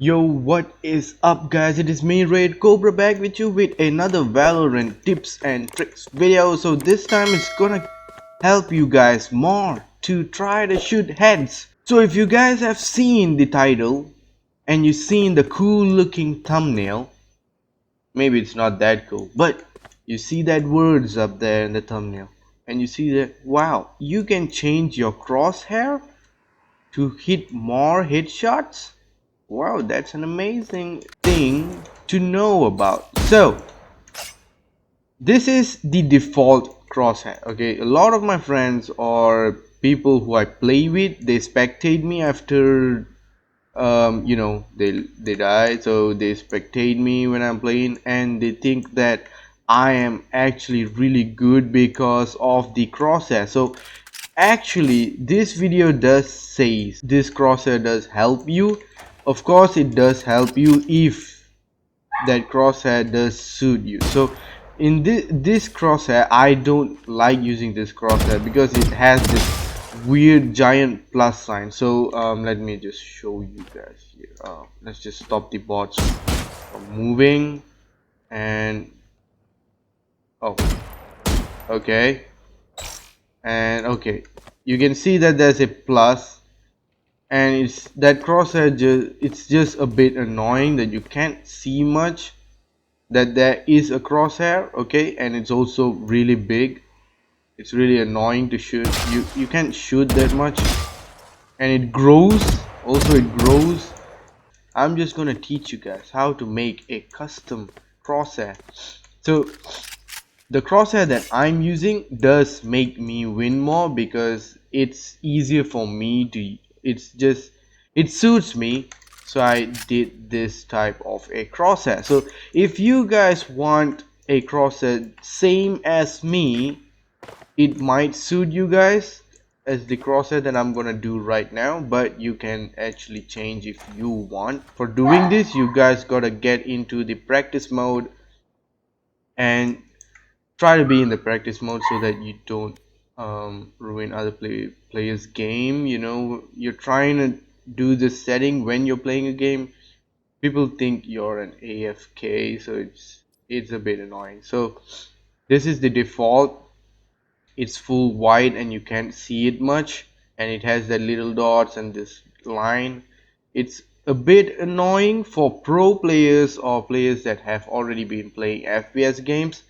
Yo, what is up guys? It is me Raid Cobra back with you with another Valorant tips and tricks video. So this time it's gonna help you guys more to try to shoot heads. So if you guys have seen the title and you've seen the cool looking thumbnail, maybe it's not that cool, but you see that words up there in the thumbnail and you see that wow, you can change your crosshair to hit more headshots. Wow, that's an amazing thing to know about. So, this is the default crosshair. Okay, a lot of my friends or people who I play with, they spectate me after they die, so they spectate me when I'm playing, and they think that I am actually really good because of the crosshair. So actually this video does say this crosshair does help you. Of course it does help you if that crosshair does suit you. So in this crosshair, I don't like using this crosshair because it has this weird giant plus sign. So let me just show you guys here. Let's just stop the bots from moving. And oh, okay, and okay, you can see that there's a plus, and it's that crosshair it's just a bit annoying that you can't see much, that there is a crosshair. Okay, and it's also really big. It's really annoying to shoot. You can't shoot that much, and it grows. Also it grows. I'm just gonna teach you guys how to make a custom crosshair. So the crosshair that I'm using does make me win more because it's easier for me to, it suits me. So I did this type of a crosshair. So if you guys want a crosshair same as me, it might suit you guys as the crosshair that I'm gonna do right now, but you can actually change if you want. For doing this, you guys gotta get into the practice mode and try to be in the practice mode so that you don't ruin other players game. You know, you're trying to do this setting when you're playing a game. People think you're an AFK, so it's a bit annoying. So this is the default. It's full white and you can't see it much, and it has that little dots and this line. It's a bit annoying for pro players or players that have already been playing FPS games,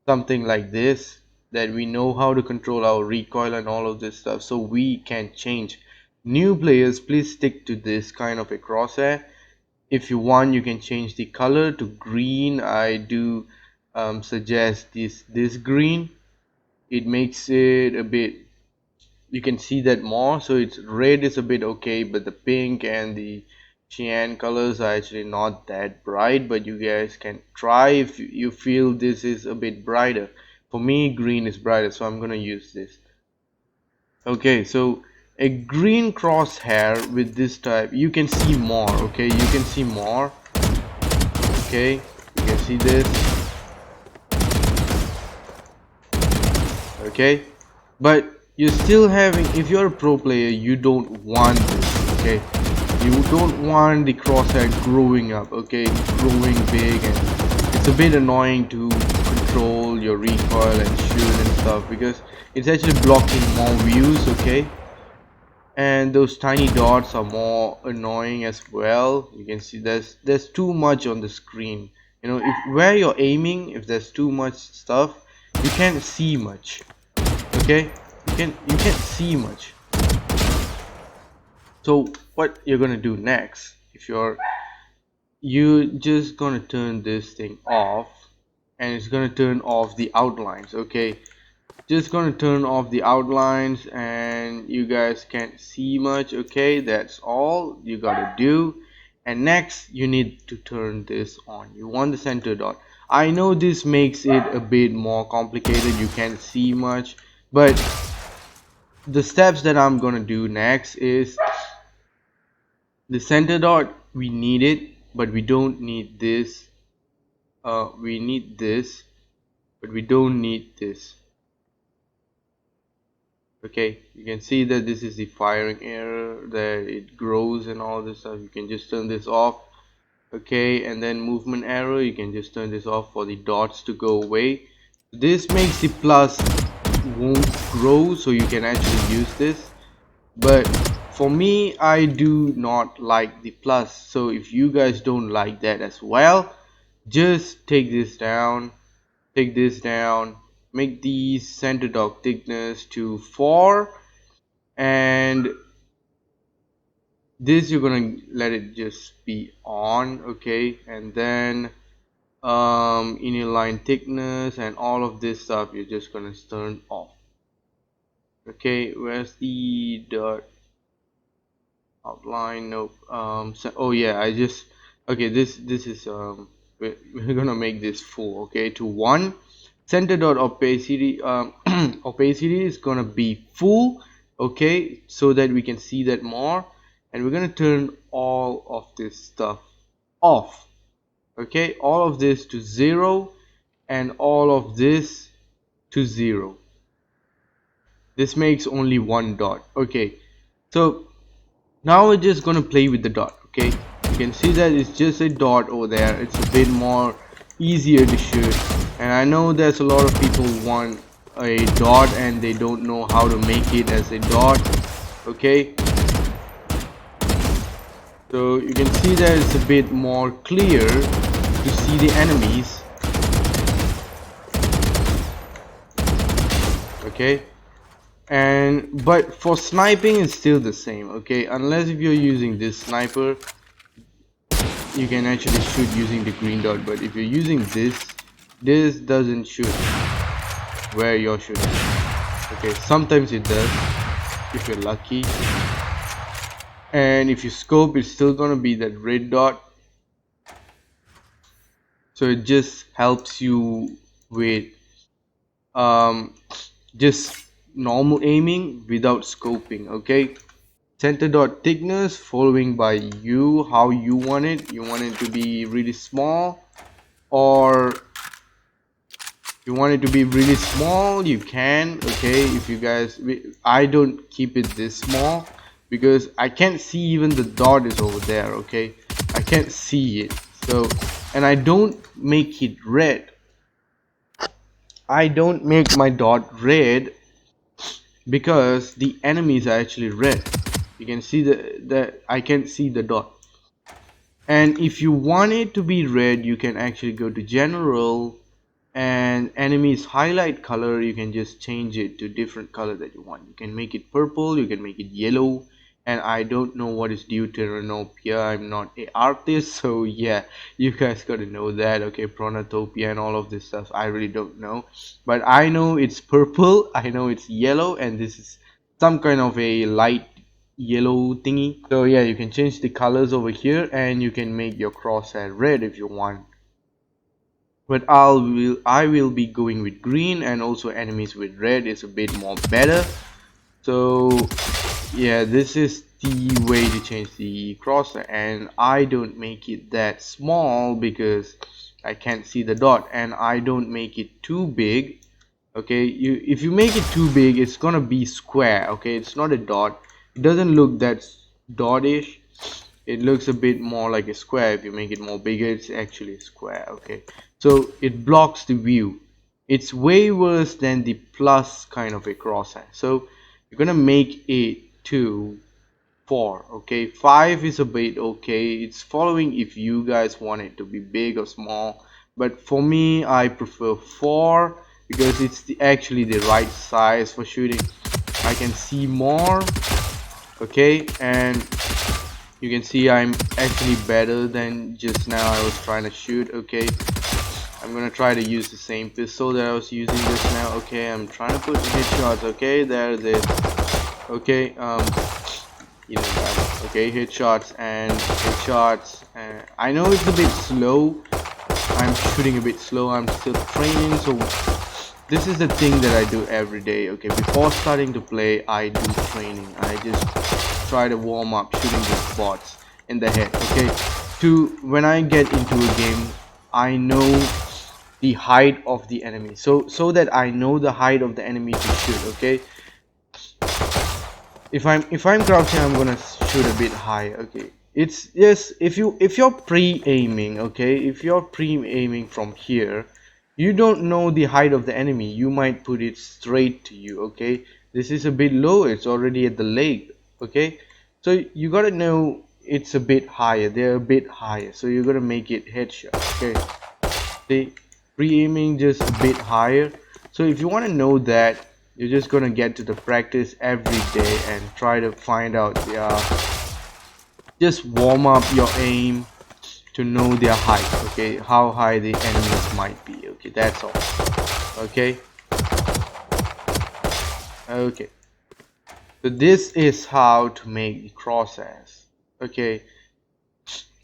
something like this, that we know how to control our recoil and all of this stuff, so we can change. New players, please stick to this kind of a crosshair. If you want, you can change the color to green. I do suggest this green. It makes it a bit, you can see that more. So it's red is a bit okay, but the pink and the cyan colors are actually not that bright, but you guys can try if you feel this is a bit brighter. For me, green is brighter, so I'm gonna use this. Okay, so a green crosshair with this type, you can see more. Okay, you can see more. Okay, you can see this. Okay, but you're still having, if you're a pro player, you don't want this. Okay, you don't want the crosshair growing up. Okay, growing big, and it's a bit annoying to control your recoil and shoot and stuff because it's actually blocking more views. Okay, and those tiny dots are more annoying as well. You can see there's too much on the screen. You know, if where you're aiming, if there's too much stuff, you can't see much. Okay, you can't see much. So what you're gonna do next, if you just gonna turn this thing off, and it's gonna turn off the outlines. Okay, just gonna turn off the outlines and you guys can't see much. Okay, that's all you gotta do. And next you need to turn this on. You want the center dot. I know this makes it a bit more complicated, you can't see much, but the steps that I'm gonna do next is the center dot. We need it, but we don't need this. We need this, but we don't need this. Okay, you can see that this is the firing error, that it grows and all this stuff. You can just turn this off. Okay, and then movement arrow, you can just turn this off for the dots to go away. This makes the plus won't grow, so you can actually use this. But for me, I do not like the plus, so if you guys don't like that as well, just take this down, make the center dot thickness to 4, and this you're gonna let it just be on. Okay, and then inner line thickness and all of this stuff you're just gonna turn off. Okay, where's the dot outline? Nope. So, oh yeah, I just, okay, this is we're gonna make this full. Okay, to 1. Center dot opacity, opacity is gonna be full. Okay, so that we can see that more, and we're gonna turn all of this stuff off. Okay, all of this to 0 and all of this to 0. This makes only one dot. Okay, so now we're just gonna play with the dot. Okay, you can see that it's just a dot over there. It's a bit more easier to shoot, and I know there's a lot of people want a dot and they don't know how to make it as a dot. Okay, so you can see that it's a bit more clear to see the enemies. Okay, and but for sniping it's still the same. Okay, unless if you're using this sniper, you can actually shoot using the green dot, but if you're using this doesn't shoot where you're shooting. Okay, sometimes it does if you're lucky, and if you scope it's still gonna be that red dot, so it just helps you with just normal aiming without scoping. Okay, center dot thickness following by you, how you want it. You want it to be really small, or you want it to be really small, you can. Okay, if you guys, I don't keep it this small because I can't see even the dot is over there. Okay, I can't see it. So, and I don't make it red. I don't make my dot red because the enemies are actually red. You can see that I can see the dot. And if you want it to be red, you can actually go to general, and enemies highlight color, you can just change it to different color that you want. You can make it purple, you can make it yellow, and I don't know what is deuteranopia. I'm not a artist, so yeah, you guys gotta know that. Okay, pronatopia and all of this stuff I really don't know, but I know it's purple, I know it's yellow, and this is some kind of a light yellow thingy. So yeah, you can change the colors over here, and you can make your crosshair red if you want, but I will be going with green, and also enemies with red is a bit more better. So yeah, this is the way to change the crosshair, and I don't make it that small because I can't see the dot, and I don't make it too big. Okay, if you make it too big, it's gonna be square. Okay, it's not a dot, it doesn't look that dotish, it looks a bit more like a square. If you make it more bigger, it's actually a square. Okay, so it blocks the view. It's way worse than the plus kind of a crosshair. So you're gonna make it to 4. Okay, 5 is a bit okay, it's following if you guys want it to be big or small, but for me I prefer 4 because it's actually the right size for shooting. I can see more. Okay, and you can see I'm actually better than just now I was trying to shoot. Okay, I'm gonna try to use the same pistol that I was using just now. Okay, I'm trying to put headshots. Okay, there's it. Okay, you know that. Okay, headshots and headshots, and I know it's a bit slow, I'm shooting a bit slow, I'm still training, so this is the thing that I do every day. Okay, before starting to play I do training. I just try to warm up shooting these bots in the head. Okay, to when I get into a game I know the height of the enemy, so that I know the height of the enemy to shoot. Okay, if I'm crouching, I'm gonna shoot a bit higher. Okay, it's just if you're pre-aiming, okay, if you're pre-aiming from here, you don't know the height of the enemy, you might put it straight to you. Okay, this is a bit low, it's already at the leg. Okay, so you gotta know it's a bit higher, they're a bit higher, so you're gonna make it headshot. Okay, see, pre-aiming just a bit higher. So if you want to know that, you're just gonna get to the practice every day and try to find out just warm up your aim to know their height. Okay, how high the enemies might be. Okay, that's all. Okay, okay, so this is how to make the crosshairs. Okay,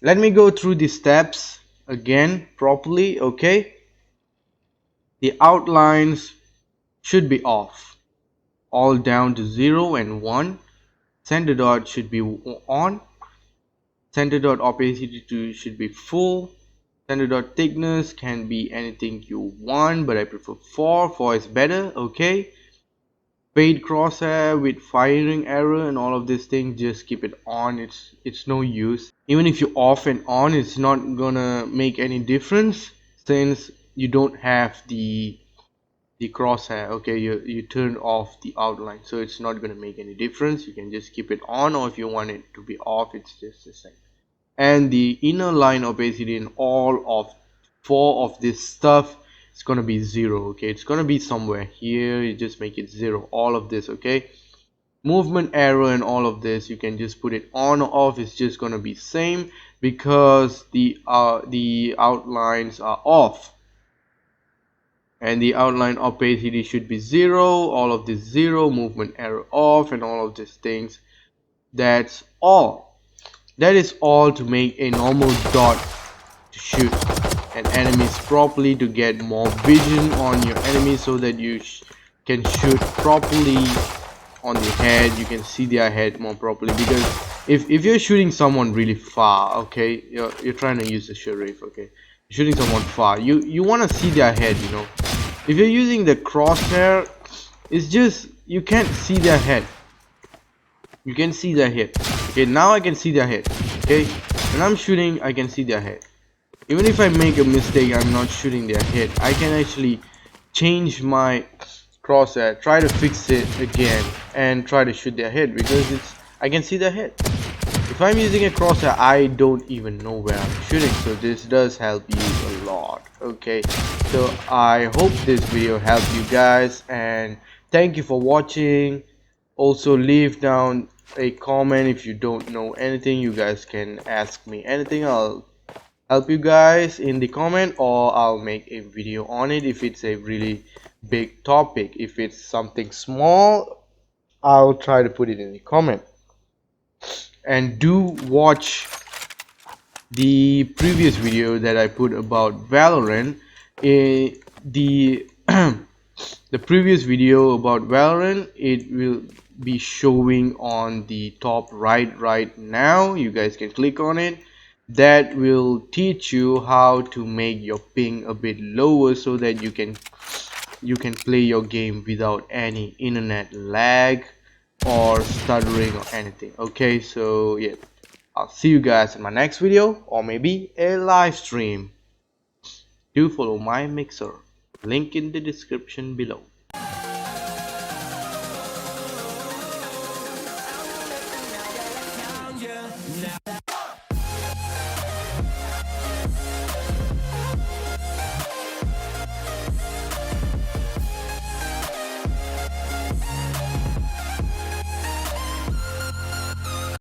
let me go through the steps again properly. Okay, the outlines should be off, all down to 0 and 1. Center dot should be on. Center dot opacity should be full. Center dot thickness can be anything you want, but I prefer 4. 4 is better. Okay, fade crosshair with firing error and all of these things, just keep it on. It's no use. Even if you off and on, it's not gonna make any difference since you don't have the crosshair. Okay, you turned off the outline, so it's not going to make any difference. You can just keep it on, or if you want it to be off, it's just the same. And the inner line opacity in all of 4 of this stuff is going to be 0. Okay, it's going to be somewhere here, you just make it 0, all of this. Okay, movement error and all of this, you can just put it on or off, it's just going to be same because the outlines are off. And the outline opacity should be 0, all of this 0, movement error off, and all of these things. That's all. That is all to make a normal dot to shoot an enemies properly, to get more vision on your enemies so that you can shoot properly on the head. You can see their head more properly, because if you're shooting someone really far, okay, you're trying to use the sheriff, okay, shooting someone far, you want to see their head, you know. If you're using the crosshair, it's just you can't see their head. You can see their head. Okay, now I can see their head. Okay, when I'm shooting, I can see their head. Even if I make a mistake, I'm not shooting their head, I can actually change my crosshair, try to fix it again, and try to shoot their head, because I can see their head. If I'm using a crosshair, I don't even know where I'm shooting, so this does help you a lot. Okay, so I hope this video helped you guys, and thank you for watching. Also, leave down a comment if you don't know anything. You guys can ask me anything, I'll help you guys in the comment, or I'll make a video on it if it's a really big topic. If it's something small, I'll try to put it in the comment. And do watch the previous video that I put about Valorant. The the previous video about Valorant, it will be showing on the top right now. You guys can click on it. That will teach you how to make your ping a bit lower so that you can play your game without any internet lag or stuttering or anything. Okay, so yeah, I'll see you guys in my next video, or maybe a live stream. Do follow my mixer, link in the description below.